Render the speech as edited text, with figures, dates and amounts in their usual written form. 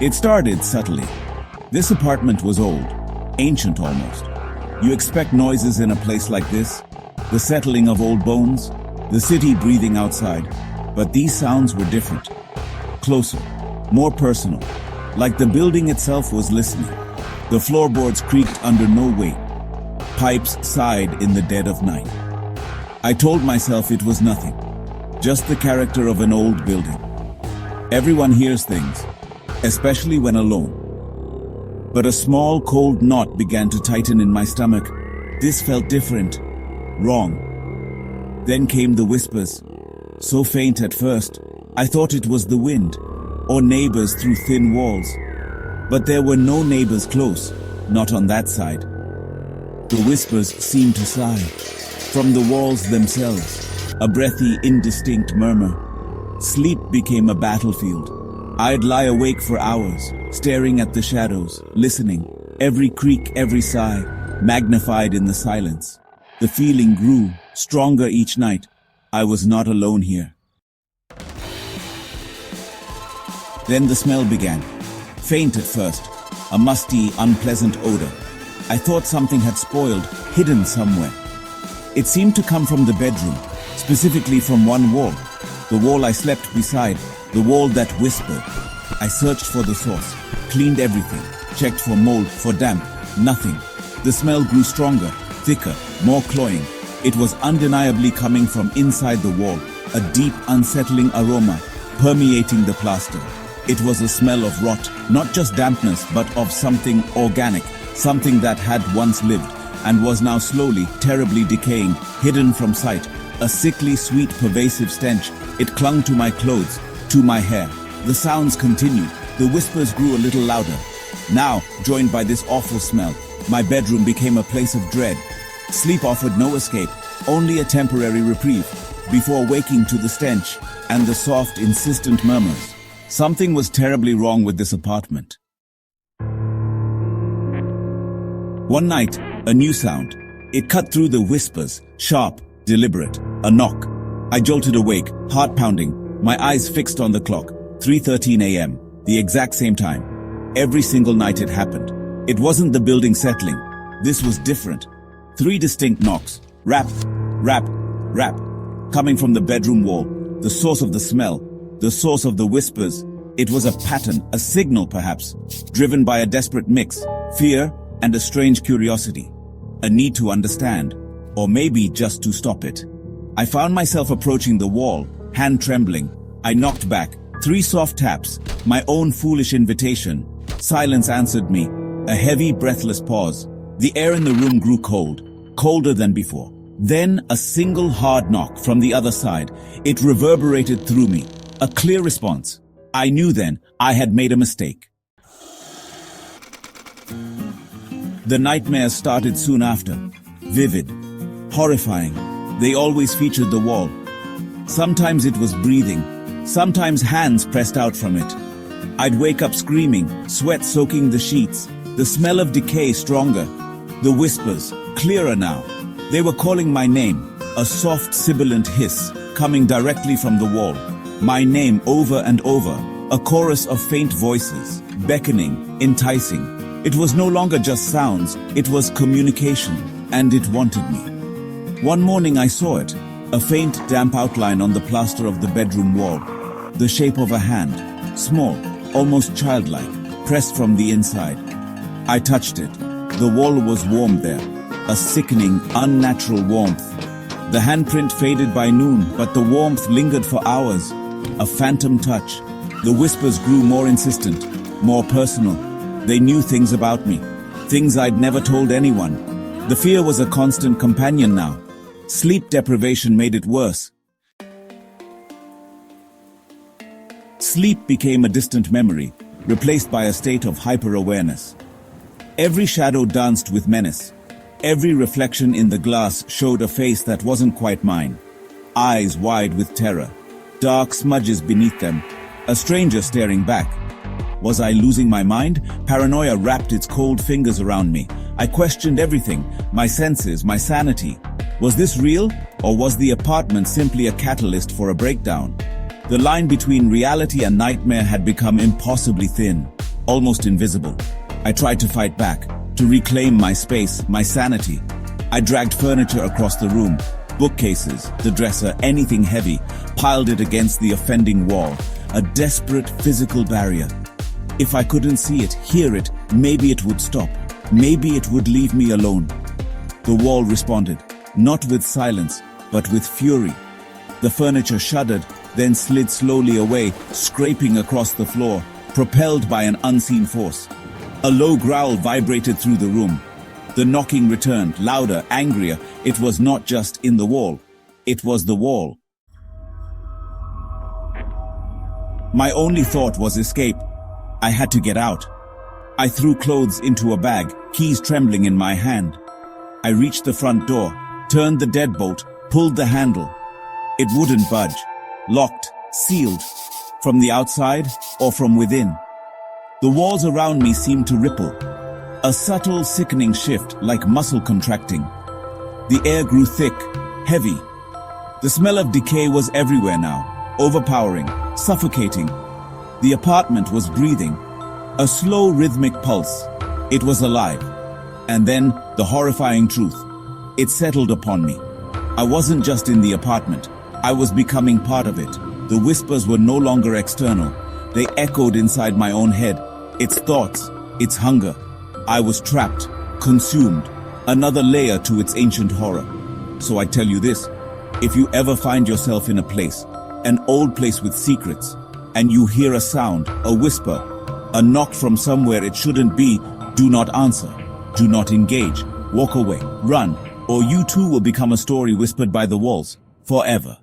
It started subtly. This apartment was old, ancient almost. You expect noises in a place like this, the settling of old bones, the city breathing outside, but these sounds were different. Closer, more personal, like the building itself was listening. The floorboards creaked under no weight. Pipes sighed in the dead of night. I told myself it was nothing, just the character of an old building. Everyone hears things, especially when alone. But a small, cold knot began to tighten in my stomach. This felt different, wrong. Then came the whispers, so faint at first, I thought it was the wind, or neighbors through thin walls. But there were no neighbors close, not on that side. The whispers seemed to sigh, from the walls themselves, a breathy, indistinct murmur. Sleep became a battlefield. I'd lie awake for hours, staring at the shadows, listening, every creak, every sigh, magnified in the silence. The feeling grew, stronger each night. I was not alone here. Then the smell began. Faint at first, a musty, unpleasant odor. I thought something had spoiled, hidden somewhere. It seemed to come from the bedroom, specifically from one wall. The wall I slept beside, the wall that whispered. I searched for the source, cleaned everything, checked for mold, for damp, nothing. The smell grew stronger, thicker, more cloying. It was undeniably coming from inside the wall, a deep, unsettling aroma permeating the plaster. It was a smell of rot, not just dampness, but of something organic, something that had once lived and was now slowly, terribly decaying, hidden from sight. A sickly, sweet, pervasive stench. It clung to my clothes, to my hair. The sounds continued. The whispers grew a little louder. Now, joined by this awful smell, my bedroom became a place of dread. Sleep offered no escape, only a temporary reprieve, before waking to the stench and the soft, insistent murmurs. Something was terribly wrong with this apartment. One night, a new sound. It cut through the whispers, sharp, deliberate, a knock. I jolted awake, heart pounding, my eyes fixed on the clock. 3:13 a.m., the exact same time. Every single night it happened. It wasn't the building settling. This was different. 3 distinct knocks. Rap, rap, rap. Coming from the bedroom wall. The source of the smell. The source of the whispers. It was a pattern, a signal perhaps, driven by a desperate mix, fear and a strange curiosity. A need to understand, or maybe just to stop it. I found myself approaching the wall, hand trembling. I knocked back. 3 soft taps, my own foolish invitation. Silence answered me, a heavy, breathless pause. The air in the room grew cold, colder than before. Then a single hard knock from the other side. It reverberated through me, a clear response. I knew then I had made a mistake. The nightmares started soon after, vivid, horrifying. They always featured the wall. Sometimes it was breathing, sometimes hands pressed out from it. I'd wake up screaming, sweat soaking the sheets, the smell of decay stronger. The whispers, clearer now. They were calling my name, a soft sibilant hiss coming directly from the wall. My name over and over, a chorus of faint voices, beckoning, enticing. It was no longer just sounds, it was communication, and it wanted me. One morning I saw it, a faint, damp outline on the plaster of the bedroom wall. The shape of a hand, small, almost childlike, pressed from the inside. I touched it. The wall was warm there, a sickening, unnatural warmth. The handprint faded by noon, but the warmth lingered for hours. A phantom touch. The whispers grew more insistent, more personal. They knew things about me, things I'd never told anyone. The fear was a constant companion now. Sleep deprivation made it worse. Sleep became a distant memory, replaced by a state of hyper-awareness. Every shadow danced with menace. Every reflection in the glass showed a face that wasn't quite mine. Eyes wide with terror, dark smudges beneath them, a stranger staring back. Was I losing my mind? Paranoia wrapped its cold fingers around me. I questioned everything, my senses, my sanity. Was this real, or was the apartment simply a catalyst for a breakdown? The line between reality and nightmare had become impossibly thin. almost invisible. I tried to fight back, to reclaim my space, my sanity. I dragged furniture across the room, bookcases, the dresser, anything heavy, piled it against the offending wall, a desperate physical barrier. If I couldn't see it, hear it, maybe it would stop. Maybe it would leave me alone. The wall responded, not with silence, but with fury. The furniture shuddered, then slid slowly away, scraping across the floor, propelled by an unseen force. A low growl vibrated through the room. The knocking returned, louder, angrier. It was not just in the wall. It was the wall. My only thought was escape. I had to get out. I threw clothes into a bag, keys trembling in my hand. I reached the front door, turned the deadbolt, pulled the handle. It wouldn't budge. Locked, sealed. From the outside or from within. The walls around me seemed to ripple. A subtle, sickening shift, like muscle contracting. The air grew thick, heavy. The smell of decay was everywhere now, overpowering, suffocating. The apartment was breathing. A slow, rhythmic pulse. It was alive. And then, the horrifying truth. It settled upon me. I wasn't just in the apartment. I was becoming part of it. The whispers were no longer external. They echoed inside my own head. Its thoughts, its hunger. I was trapped, consumed. Another layer to its ancient horror. So I tell you this. If you ever find yourself in a place, an old place with secrets, and you hear a sound, a whisper, a knock from somewhere it shouldn't be, do not answer. Do not engage. Walk away. Run. Or you too will become a story whispered by the walls. Forever.